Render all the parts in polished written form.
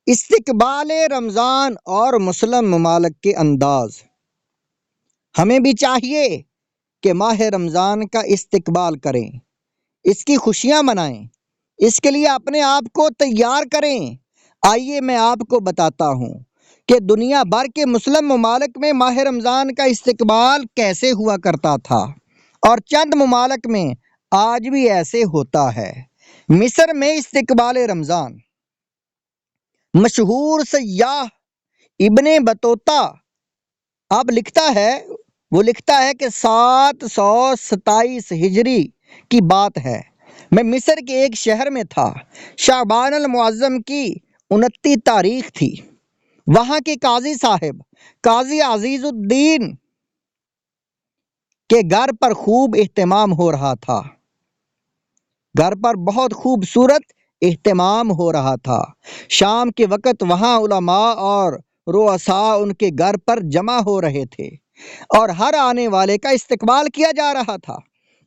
استقبال رمضان اور مسلم ممالک کے انداز۔ ہمیں بھی چاہیے کہ ماہ رمضان کا استقبال کریں، اس کی خوشیاں منائیں، اس کے لیے اپنے آپ کو تیار کریں۔ آئیے میں آپ کو بتاتا ہوں کہ دنیا بھر کے مسلم ممالک میں ماہ رمضان کا استقبال کیسے ہوا کرتا تھا، اور چند ممالک میں آج بھی ایسے ہوتا ہے۔ مصر میں استقبال رمضان۔ مشہور سیاح ابن بطوطہ اب لکھتا ہے کہ 727 ہجری کی بات ہے، میں مصر کے ایک شہر میں تھا۔ شعبان المعظم کی 29 تاریخ تھی۔ وہاں کے قاضی صاحب قاضی عزیز الدین کے گھر پر خوب اہتمام ہو رہا تھا۔ گھر پر بہت خوبصورت اہتمام ہو رہا تھا۔ شام کے وقت وہاں علماء اور رؤساء ان کے گھر پر جمع ہو رہے تھے اور ہر آنے والے کا استقبال کیا جا رہا تھا۔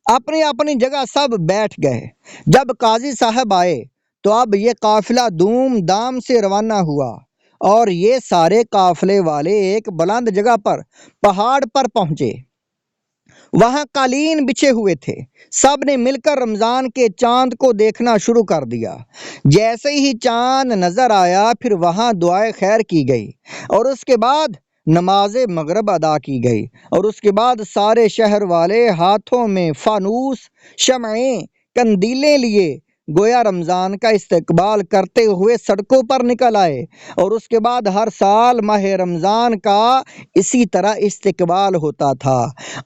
اپنی اپنی جگہ سب بیٹھ گئے۔ جب قاضی صاحب آئے تو اب یہ قافلہ دھوم دھام سے روانہ ہوا، اور یہ سارے قافلے والے ایک بلند جگہ پر پہاڑ پر پہنچے۔ وہاں قالین بچھے ہوئے تھے۔ سب نے مل کر رمضان کے چاند کو دیکھنا شروع کر دیا۔ جیسے ہی چاند نظر آیا پھر وہاں دعائے خیر کی گئی، اور اس کے بعد نماز مغرب ادا کی گئی، اور اس کے بعد سارے شہر والے ہاتھوں میں فانوس، شمعیں، قندیلیں لیے گویا رمضان کا استقبال کرتے ہوئے سڑکوں پر نکل آئے۔ اور اس کے بعد ہر سال ماہ رمضان کا اسی طرح استقبال ہوتا تھا،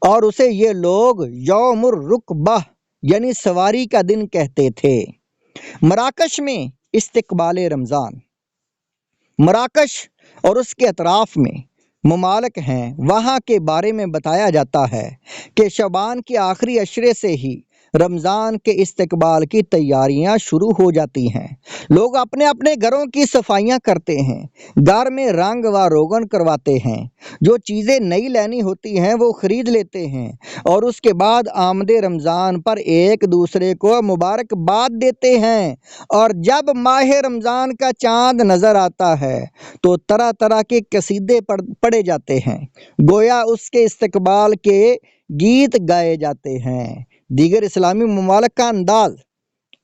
اور اسے یہ لوگ یوم الرکبہ یعنی سواری کا دن کہتے تھے۔ مراکش میں استقبال رمضان۔ مراکش اور اس کے اطراف میں ممالک ہیں، وہاں کے بارے میں بتایا جاتا ہے کہ شعبان کے آخری عشرے سے ہی رمضان کے استقبال کی تیاریاں شروع ہو جاتی ہیں۔ لوگ اپنے اپنے گھروں کی صفائیاں کرتے ہیں، گھر میں رنگ و روغن کرواتے ہیں، جو چیزیں نئی لینی ہوتی ہیں وہ خرید لیتے ہیں، اور اس کے بعد آمد رمضان پر ایک دوسرے کو مبارکباد دیتے ہیں۔ اور جب ماہ رمضان کا چاند نظر آتا ہے تو طرح طرح کے قصیدے پڑھے جاتے ہیں، گویا اس کے استقبال کے گیت گائے جاتے ہیں۔ دیگر اسلامی ممالک کا انداز۔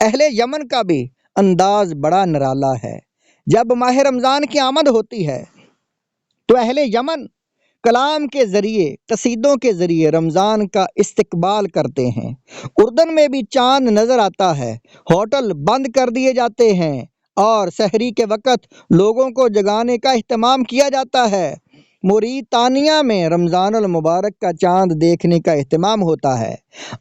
اہل یمن کا بھی انداز بڑا نرالا ہے۔ جب ماہ رمضان کی آمد ہوتی ہے تو اہل یمن کلام کے ذریعے، قصیدوں کے ذریعے رمضان کا استقبال کرتے ہیں۔ اردن میں بھی چاند نظر آتا ہے، ہوٹل بند کر دیے جاتے ہیں، اور سحری کے وقت لوگوں کو جگانے کا اہتمام کیا جاتا ہے۔ موریتانیہ میں رمضان المبارک کا چاند دیکھنے کا اہتمام ہوتا ہے،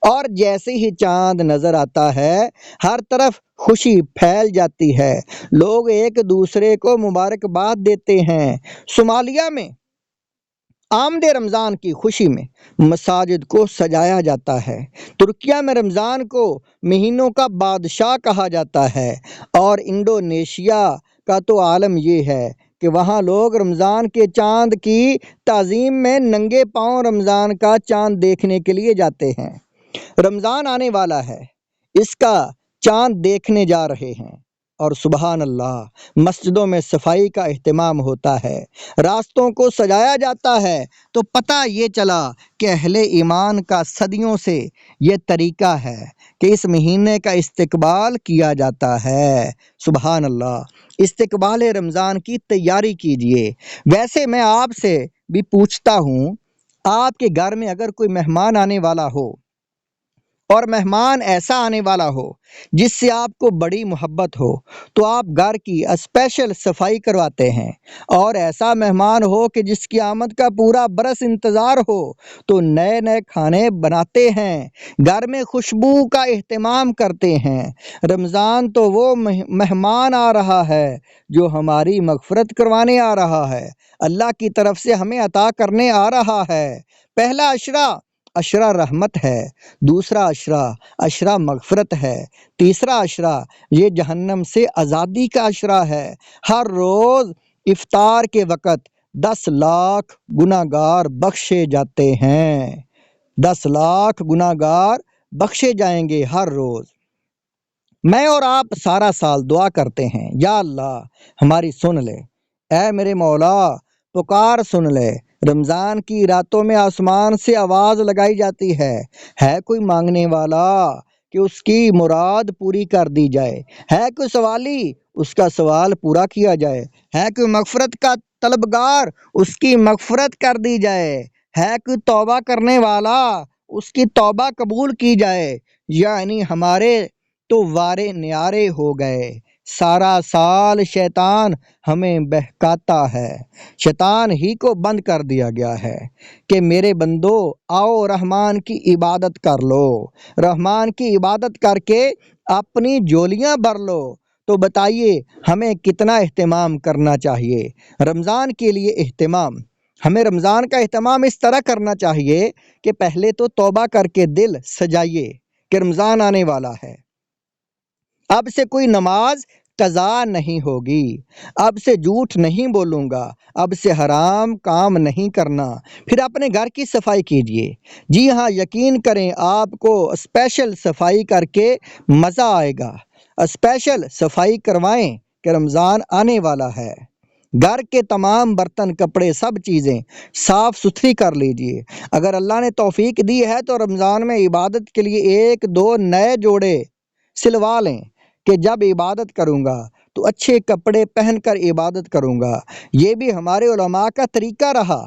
اور جیسے ہی چاند نظر آتا ہے ہر طرف خوشی پھیل جاتی ہے، لوگ ایک دوسرے کو مبارکباد دیتے ہیں۔ صومالیہ میں آمد رمضان کی خوشی میں مساجد کو سجایا جاتا ہے۔ ترکیہ میں رمضان کو مہینوں کا بادشاہ کہا جاتا ہے، اور انڈونیشیا کا تو عالم یہ ہے کہ وہاں لوگ رمضان کے چاند کی تعظیم میں ننگے پاؤں رمضان کا چاند دیکھنے کے لیے جاتے ہیں۔ رمضان آنے والا ہے، اس کا چاند دیکھنے جا رہے ہیں، اور سبحان اللہ مسجدوں میں صفائی کا اہتمام ہوتا ہے، راستوں کو سجایا جاتا ہے۔ تو پتہ یہ چلا کہ اہل ایمان کا صدیوں سے یہ طریقہ ہے کہ اس مہینے کا استقبال کیا جاتا ہے۔ سبحان اللہ۔ استقبال رمضان کی تیاری کیجئے۔ ویسے میں آپ سے بھی پوچھتا ہوں، آپ کے گھر میں اگر کوئی مہمان آنے والا ہو، اور مہمان ایسا آنے والا ہو جس سے آپ کو بڑی محبت ہو، تو آپ گھر کی اسپیشل صفائی کرواتے ہیں، اور ایسا مہمان ہو کہ جس کی آمد کا پورا برس انتظار ہو تو نئے نئے کھانے بناتے ہیں، گھر میں خوشبو کا اہتمام کرتے ہیں۔ رمضان تو وہ مہمان آ رہا ہے جو ہماری مغفرت کروانے آ رہا ہے، اللہ کی طرف سے ہمیں عطا کرنے آ رہا ہے۔ پہلا عشرہ رحمت ہے، دوسرا عشرہ مغفرت ہے، تیسرا عشرہ یہ جہنم سے آزادی کا عشرہ ہے۔ ہر روز افطار کے وقت 10 لاکھ گناہگار بخشے جاتے ہیں، 10 لاکھ گناہگار بخشے جائیں گے ہر روز۔ میں اور آپ سارا سال دعا کرتے ہیں، یا اللہ ہماری سن لے، اے میرے مولا پکار سن لے۔ رمضان کی راتوں میں آسمان سے آواز لگائی جاتی ہے کوئی مانگنے والا کہ اس کی مراد پوری کر دی جائے، ہے کوئی سوالی اس کا سوال پورا کیا جائے، ہے کوئی مغفرت کا طلبگار اس کی مغفرت کر دی جائے، ہے کوئی توبہ کرنے والا اس کی توبہ قبول کی جائے۔ یعنی ہمارے تو وارے نیارے ہو گئے، سارا سال شیطان ہمیں بہکاتا ہے، شیطان ہی کو بند کر دیا گیا ہے کہ میرے بندو آؤ رحمان کی عبادت کر لو، رحمان کی عبادت کر کے اپنی جولیاں بھر لو۔ تو بتائیے ہمیں کتنا اہتمام کرنا چاہیے رمضان کے لیے؟ اہتمام ہمیں رمضان کا اہتمام اس طرح کرنا چاہیے کہ پہلے تو توبہ کر کے دل سجائیے کہ رمضان آنے والا ہے، اب سے کوئی نماز قضا نہیں ہوگی، اب سے جھوٹ نہیں بولوں گا، اب سے حرام کام نہیں کرنا۔ پھر اپنے گھر کی صفائی کیجیے، جی ہاں یقین کریں آپ کو اسپیشل صفائی کر کے مزہ آئے گا، اسپیشل صفائی کروائیں کہ رمضان آنے والا ہے۔ گھر کے تمام برتن کپڑے سب چیزیں صاف ستھری کر لیجیے۔ اگر اللہ نے توفیق دی ہے تو رمضان میں عبادت کے لیے 1-2 نئے جوڑے سلوا لیں کہ جب عبادت کروں گا تو اچھے کپڑے پہن کر عبادت کروں گا۔ یہ بھی ہمارے علماء کا طریقہ رہا،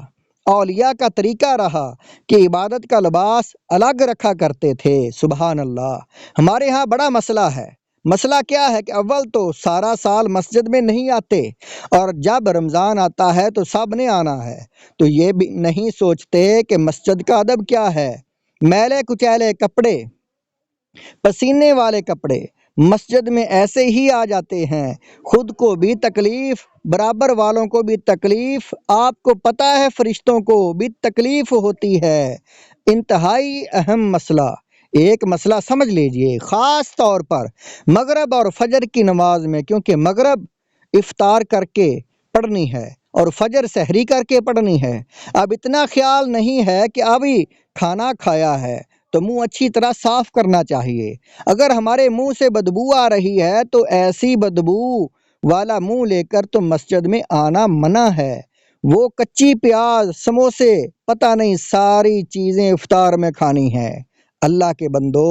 اولیاء کا طریقہ رہا کہ عبادت کا لباس الگ رکھا کرتے تھے۔ سبحان اللہ۔ ہمارے ہاں بڑا مسئلہ ہے، مسئلہ کیا ہے کہ اول تو سارا سال مسجد میں نہیں آتے، اور جب رمضان آتا ہے تو سب نے آنا ہے، تو یہ بھی نہیں سوچتے کہ مسجد کا ادب کیا ہے۔ میلے کچیلے کپڑے، پسینے والے کپڑے مسجد میں ایسے ہی آ جاتے ہیں، خود کو بھی تکلیف، برابر والوں کو بھی تکلیف، آپ کو پتہ ہے فرشتوں کو بھی تکلیف ہوتی ہے۔ انتہائی اہم مسئلہ، ایک مسئلہ سمجھ لیجئے، خاص طور پر مغرب اور فجر کی نماز میں، کیونکہ مغرب افطار کر کے پڑھنی ہے اور فجر سحری کر کے پڑھنی ہے۔ اب اتنا خیال نہیں ہے کہ ابھی کھانا کھایا ہے تو منہ اچھی طرح صاف کرنا چاہیے۔ اگر ہمارے منہ سے بدبو آ رہی ہے تو ایسی بدبو والا منہ لے کر تو مسجد میں آنا منع ہے۔ وہ کچی پیاز، سموسے، پتہ نہیں ساری چیزیں افطار میں کھانی ہے۔ اللہ کے بندو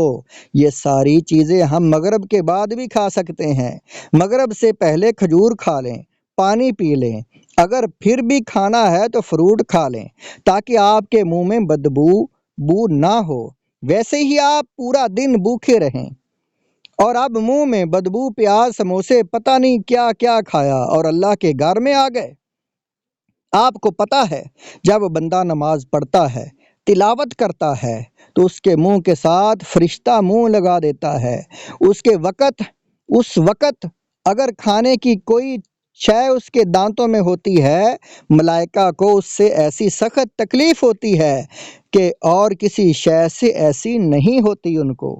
یہ ساری چیزیں ہم مغرب کے بعد بھی کھا سکتے ہیں، مغرب سے پہلے کھجور کھا لیں، پانی پی لیں، اگر پھر بھی کھانا ہے تو فروٹ کھا لیں تاکہ آپ کے منہ میں بدبو نہ ہو۔ ویسے ہی آپ پورا دن بھوکے رہیں اور اب منہ میں بدبو، پیاز، سموسے، پتہ نہیں کیا کیا کھایا اور اللہ کے گھر میں آ گئے۔ آپ کو پتہ ہے جب بندہ نماز پڑھتا ہے، تلاوت کرتا ہے تو اس کے منہ کے ساتھ فرشتہ منہ لگا دیتا ہے۔ اس وقت اگر کھانے کی کوئی شے اس کے دانتوں میں ہوتی ہے، ملائکہ کو اس سے ایسی سخت تکلیف ہوتی ہے کہ اور کسی شے سے ایسی نہیں ہوتی ان کو۔